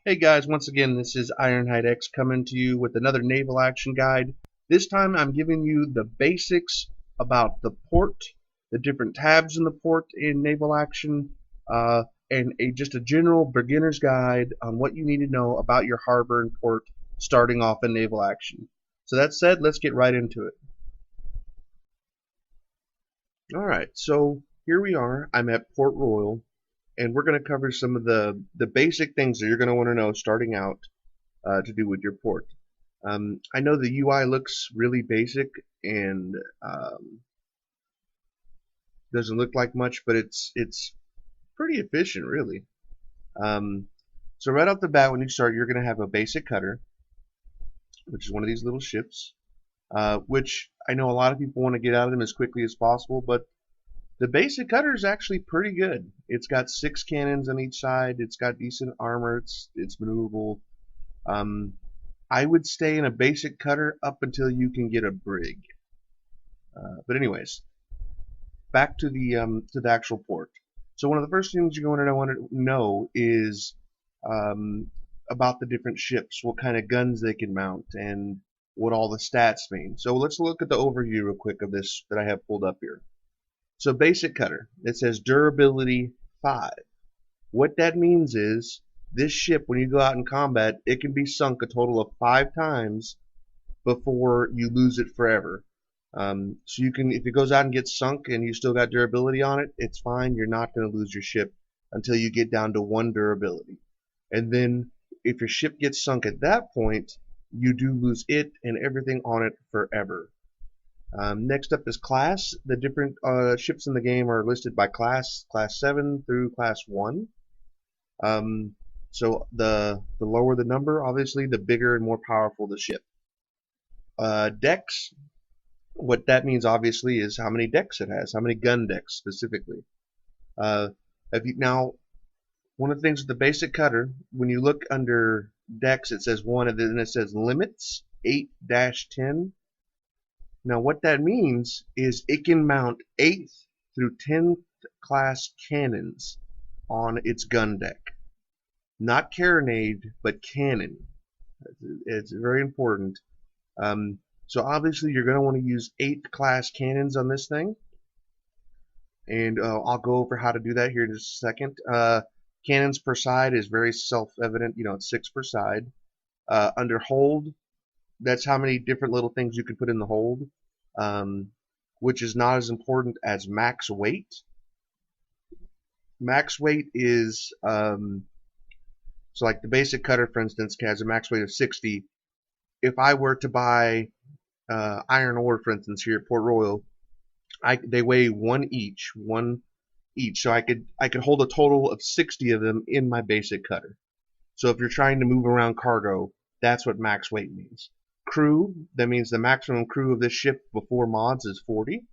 Hey guys, once again, this is Ironhide X coming to you with another naval action guide. This time I'm giving you the basics about the port, the different tabs in the port in naval action, and just a general beginner's guide on what you need to know about your harbor and port starting off in naval action. So that said, let's get right into it. Alright, so here we are. I'm at Port Royal, and we're going to cover some of the basic things that you're going to want to know starting out to do with your port. I know the UI looks really basic and doesn't look like much, but it's pretty efficient, really. So right off the bat, when you start, you're going to have a basic cutter, which is one of these little ships, which I know a lot of people want to get out of them as quickly as possible, but the basic cutter is actually pretty good. It's got 6 cannons on each side. It's got decent armor. It's maneuverable. I would stay in a basic cutter up until you can get a brig. But anyways, back to the actual port. So one of the first things you're going to want to know is about the different ships, what kind of guns they can mount, and what all the stats mean. So let's look at the overview real quick of this that I have pulled up here. So basic cutter, it says durability 5. What that means is this ship, when you go out in combat, it can be sunk a total of 5 times before you lose it forever. So you can, if it goes out and gets sunk and you still got durability on it, it's fine. You're not going to lose your ship until you get down to 1 durability. And then if your ship gets sunk at that point, you do lose it and everything on it forever. Next up is class. The different ships in the game are listed by class 7 through class 1. So the lower the number, obviously, the bigger and more powerful the ship. Decks, what that means obviously is how many decks it has, how many gun decks specifically. Now, one of the things with the basic cutter, when you look under decks, it says 1 and then it says limits 8-10. Now what that means is it can mount 8th through 10th class cannons on its gun deck. Not carronade, but cannon. It's very important. So obviously you're going to want to use 8th class cannons on this thing. And I'll go over how to do that here in just a second. Cannons per side is very self-evident. You know, it's 6 per side. Under hold, that's how many different little things you can put in the hold, which is not as important as max weight. Max weight is, so like the basic cutter, for instance, has a max weight of 60. If I were to buy iron ore, for instance, here at Port Royal, they weigh one each, so I could hold a total of 60 of them in my basic cutter. So if you're trying to move around cargo, that's what max weight means. Crew, that means the maximum crew of this ship before mods is 40.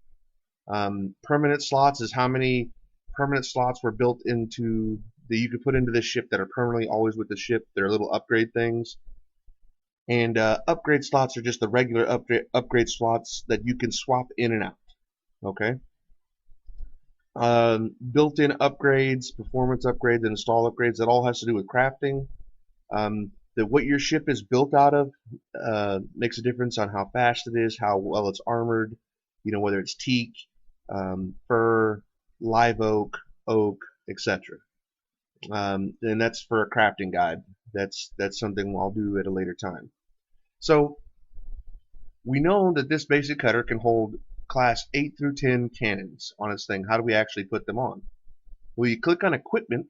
Permanent slots is how many permanent slots were built into that you could put into this ship that are permanently always with the ship. They're little upgrade things. And upgrade slots are just the regular upgrade slots that you can swap in and out. Okay. Built-in upgrades, performance upgrades, and install upgrades, that all has to do with crafting. What your ship is built out of makes a difference on how fast it is, how well it's armored, you know, whether it's teak, fir, live oak, etc. And that's for a crafting guide. That's something I'll do at a later time. So we know that this basic cutter can hold class 8 through 10 cannons on its thing. How do we actually put them on? Well, you click on equipment,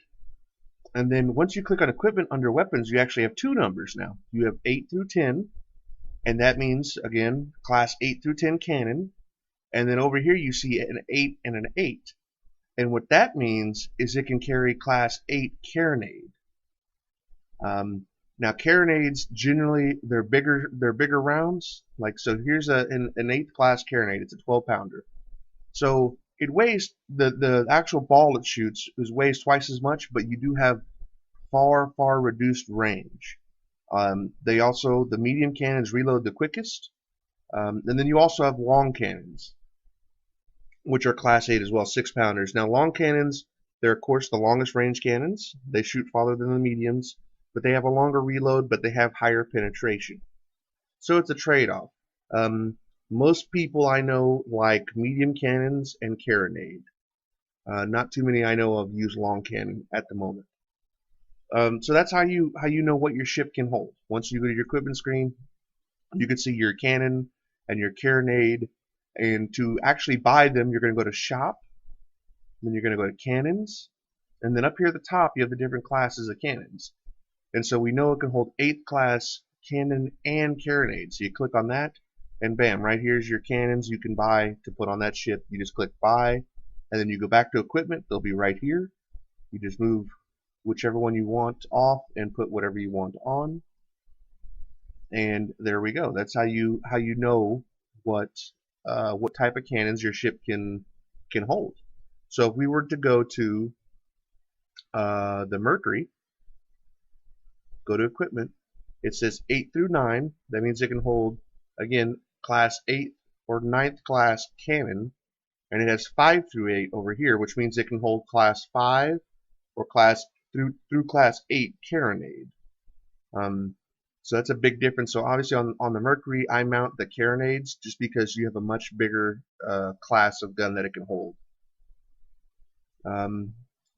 and then once you click on equipment under weapons, you actually have 2 numbers now. You have 8 through 10, and that means, again, class 8 through 10 cannon. And then over here you see an 8 and an 8. And what that means is it can carry class 8 carronade. Now carronades, generally they're bigger rounds. Like, so here's an 8th class carronade. It's a 12-pounder. So it weighs, the actual ball it shoots weighs twice as much, but you do have far reduced range. The medium cannons reload the quickest, and then you also have long cannons, which are class 8 as well, 6-pounders. Now long cannons, they're of course the longest range cannons. They shoot farther than the mediums. but they have a longer reload, but they have higher penetration. So it's a trade-off. Um, Most people I know like medium cannons and carronade. Not too many I know of use long cannon at the moment. So that's how you know what your ship can hold. Once you go to your equipment screen, you can see your cannon and your carronade. And to actually buy them, you're going to go to shop, then you're going to go to cannons, and then up here at the top you have the different classes of cannons. And so we know it can hold 8th class cannon and carronade. So you click on that, and bam, right here's your cannons you can buy to put on that ship. You just click buy, and then you go back to equipment. They'll be right here. You just move whichever one you want off and put whatever you want on. And there we go. That's how you know what type of cannons your ship can hold. So if we were to go to the Mercury, go to equipment, it says 8 through 9. That means it can hold, again, class 8 or 9th class cannon, and it has 5 through 8 over here, which means it can hold class 5 or class through class 8 carronade. So that's a big difference. So obviously on the Mercury, I mount the carronades just because you have a much bigger class of gun that it can hold.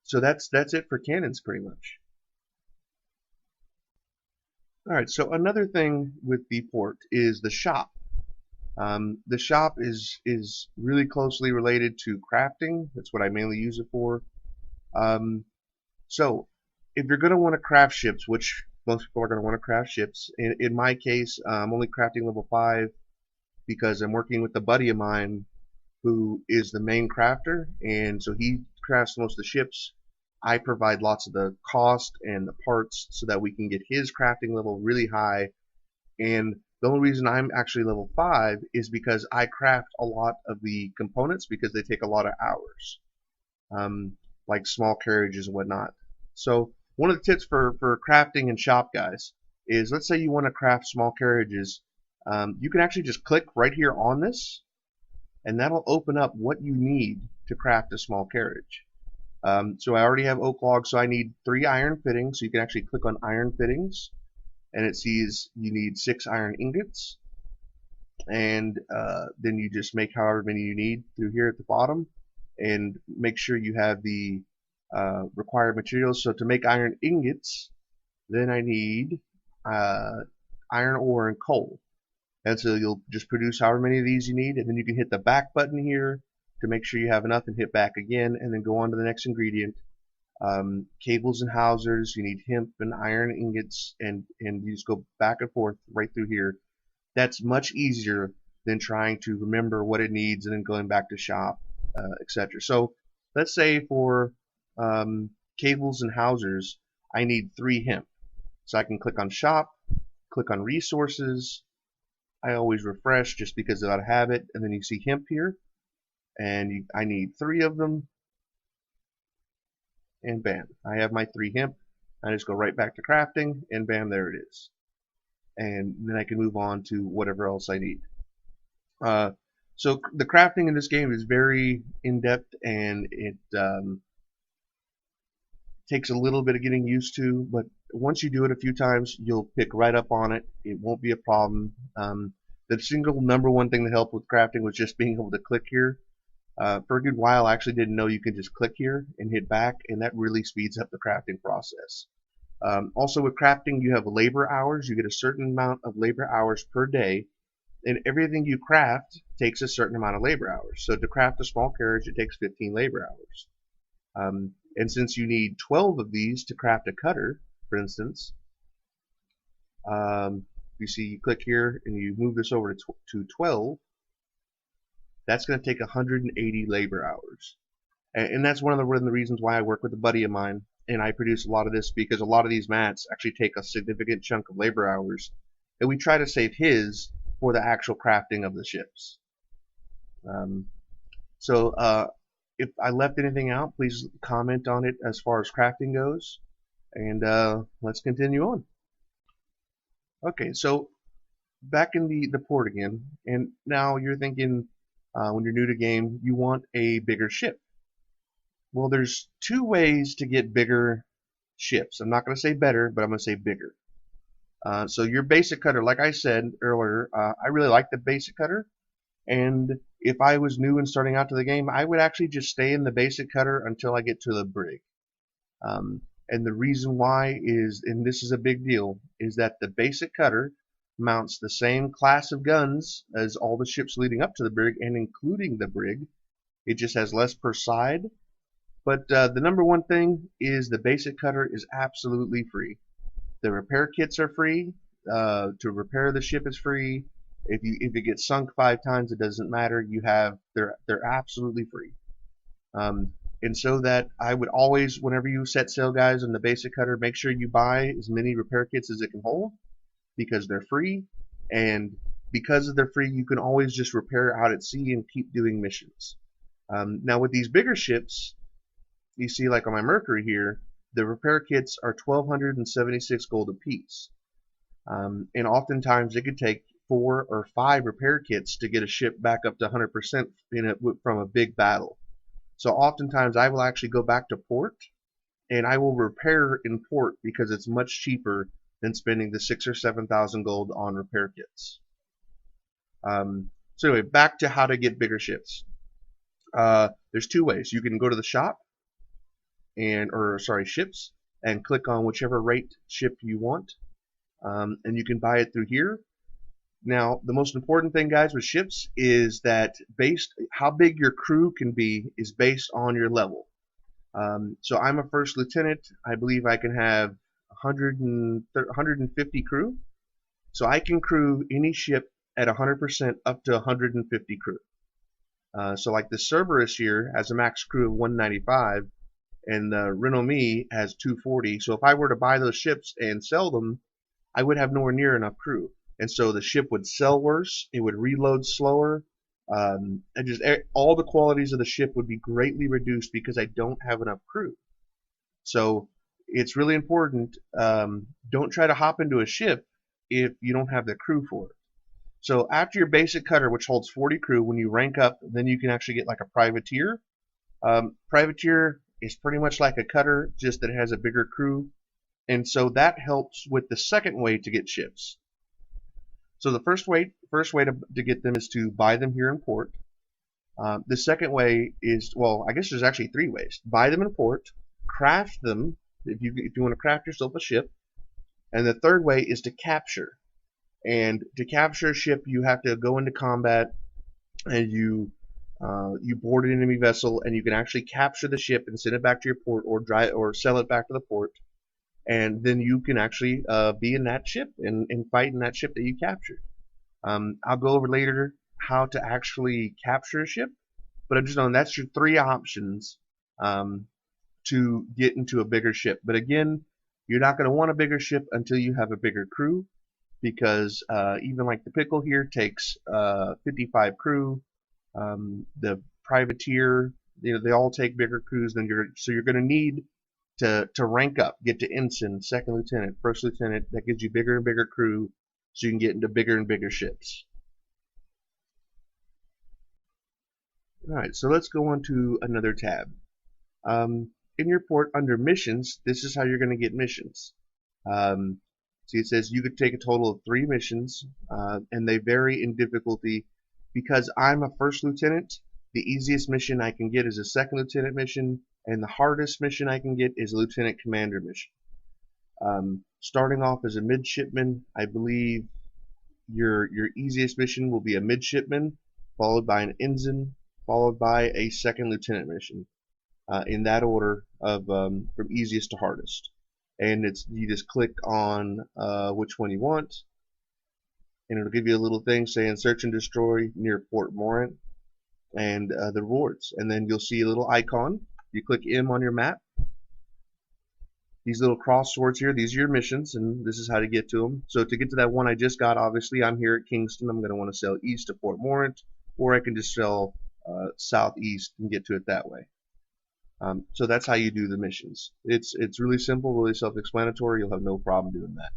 So that's it for cannons pretty much. All right, so another thing with the port is the shop. The shop is really closely related to crafting. That's what I mainly use it for. So if you're going to want to craft ships, which most people are going to want to craft ships, in my case, I'm only crafting level 5 because I'm working with a buddy of mine who is the main crafter, and so he crafts most of the ships. I provide lots of the cost and the parts so that we can get his crafting level really high. And the only reason I'm actually level 5 is because I craft a lot of the components because they take a lot of hours, like small carriages and whatnot. So one of the tips for crafting and shop guys is, let's say you want to craft small carriages, you can actually just click right here on this, and that'll open up what you need to craft a small carriage. So I already have oak logs, so I need 3 iron fittings. So you can actually click on iron fittings, and it sees you need 6 iron ingots, and then you just make however many you need through here at the bottom, and make sure you have the required materials. So to make iron ingots, then I need iron ore and coal. And so you'll just produce however many of these you need, and then you can hit the back button here to make sure you have enough and hit back again, and then go on to the next ingredient. Cables and hawsers, you need hemp and iron ingots, and you just go back and forth right through here. That's much easier than trying to remember what it needs and then going back to shop, etc. So let's say for cables and hawsers, I need 3 hemp. So I can click on shop, click on resources. I always refresh just because out of habit, and then you see hemp here, and I need 3 of them, and bam, I have my 3 hemp. I just go right back to crafting, and bam, there it is. And then I can move on to whatever else I need. So the crafting in this game is very in-depth, and it takes a little bit of getting used to, but once you do it a few times, you'll pick right up on it. It won't be a problem. The single number one thing that helped with crafting was just being able to click here. For a good while, I actually didn't know you can just click here and hit back, and that really speeds up the crafting process. Also with crafting, you have labor hours. You get a certain amount of labor hours per day, and everything you craft takes a certain amount of labor hours. So to craft a small carriage, it takes 15 labor hours. And since you need 12 of these to craft a cutter, for instance, you see you click here and you move this over to 12, that's going to take 180 labor hours. And that's one of the reasons why I work with a buddy of mine, and I produce a lot of this, because a lot of these mats actually take a significant chunk of labor hours, and we try to save his for the actual crafting of the ships. If I left anything out, please comment on it as far as crafting goes, and let's continue on. Okay, so back in the port again, and now you're thinking, when you're new to game, you want a bigger ship. Well, there's 2 ways to get bigger ships. I'm not going to say better, but I'm going to say bigger. So your basic cutter, like I said earlier, I really like the basic cutter. And if I was new and starting out to the game, I would actually just stay in the basic cutter until I get to the brig. And the reason why is, and this is a big deal, is that the basic cutter mounts the same class of guns as all the ships leading up to the brig and including the brig. It just has less per side. But the number one thing is the basic cutter is absolutely free. The repair kits are free. To repair the ship is free. If it gets sunk 5 times, it doesn't matter. They're absolutely free. And so that I would always, whenever you set sail, guys, in the basic cutter, make sure you buy as many repair kits as it can hold, because they're free, and because they're free, you can always just repair out at sea and keep doing missions. Now with these bigger ships, you see, like on my Mercury here, the repair kits are 1,276 gold apiece. And oftentimes it could take 4 or 5 repair kits to get a ship back up to 100% from a big battle. So oftentimes I will actually go back to port and I will repair in port because it's much cheaper than spending the 6,000 or 7,000 gold on repair kits. So anyway, back to how to get bigger ships. There's 2 ways. You can go to the shop ships, and click on whichever rate ship you want, and you can buy it through here. Now, the most important thing, guys, with ships is that how big your crew can be is based on your level. So I'm a first lieutenant. I believe I can have 150 crew. So I can crew any ship at 100% up to 150 crew. So like the Cerberus here has a max crew of 195, and the Renommee has 240. So if I were to buy those ships and sell them, I would have nowhere near enough crew. And so the ship would sell worse, it would reload slower, and just all the qualities of the ship would be greatly reduced because I don't have enough crew. So it's really important, don't try to hop into a ship if you don't have the crew for it. So after your basic cutter, which holds 40 crew, when you rank up, then you can actually get like a privateer. Privateer is pretty much like a cutter, just that it has a bigger crew. And so that helps with the second way to get ships. So the first way to get them is to buy them here in port. The second way is, well, I guess there's actually 3 ways. Buy them in port, craft them, if you want to craft yourself a ship, and the third way is to capture. And to capture a ship, you have to go into combat, and you board an enemy vessel, and you can actually capture the ship and send it back to your port, or sell it back to the port. And then you can actually be in that ship and fight in that ship that you captured. I'll go over later how to actually capture a ship, but I'm just knowing that's your 3 options to get into a bigger ship. But again, you're not going to want a bigger ship until you have a bigger crew, because even like the Pickle here takes 55 crew. The Privateer, they all take bigger crews than so you're going to need to rank up, get to ensign, second lieutenant, first lieutenant. That gives you bigger and bigger crew, so you can get into bigger and bigger ships. Alright, so let's go on to another tab. In your port, under missions, this is how you're going to get missions. See, it says you could take a total of 3 missions, and they vary in difficulty. Because I'm a first lieutenant, the easiest mission I can get is a second lieutenant mission, and the hardest mission I can get is a lieutenant commander mission. Starting off as a midshipman, I believe your easiest mission will be a midshipman, followed by an ensign, followed by a second lieutenant mission, in that order of from easiest to hardest. And you just click on which one you want, and it'll give you a little thing saying search and destroy near Port Morant, and the rewards. And then you'll see a little icon. You click M on your map. These little cross swords here, these are your missions, and this is how to get to them. So to get to that one I just got, obviously I'm here at Kingston. I'm going to want to sail east to Port Morant, or I can just sail southeast and get to it that way. So that's how you do the missions. It's really simple, really self-explanatory. You'll have no problem doing that.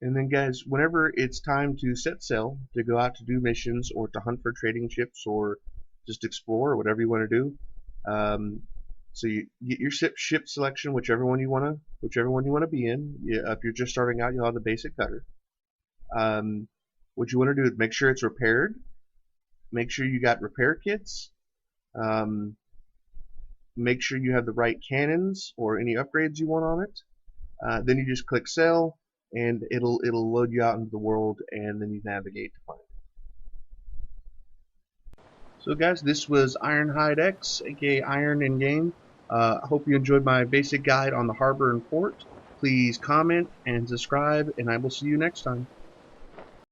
And then, guys, whenever it's time to set sail to go out to do missions or to hunt for trading ships or just explore or whatever you want to do, So you get your ship selection, whichever one you wanna be in. Yeah, if you're just starting out, you'll have the basic cutter. What you want to do is make sure it's repaired. Make sure you got repair kits. Um, make sure you have the right cannons or any upgrades you want on it. Then you just click sell, and it'll load you out into the world, and then you navigate to find it. So guys, this was Ironhide X, aka Iron in Game. I hope you enjoyed my basic guide on the harbor and port. Please comment and subscribe, and I will see you next time.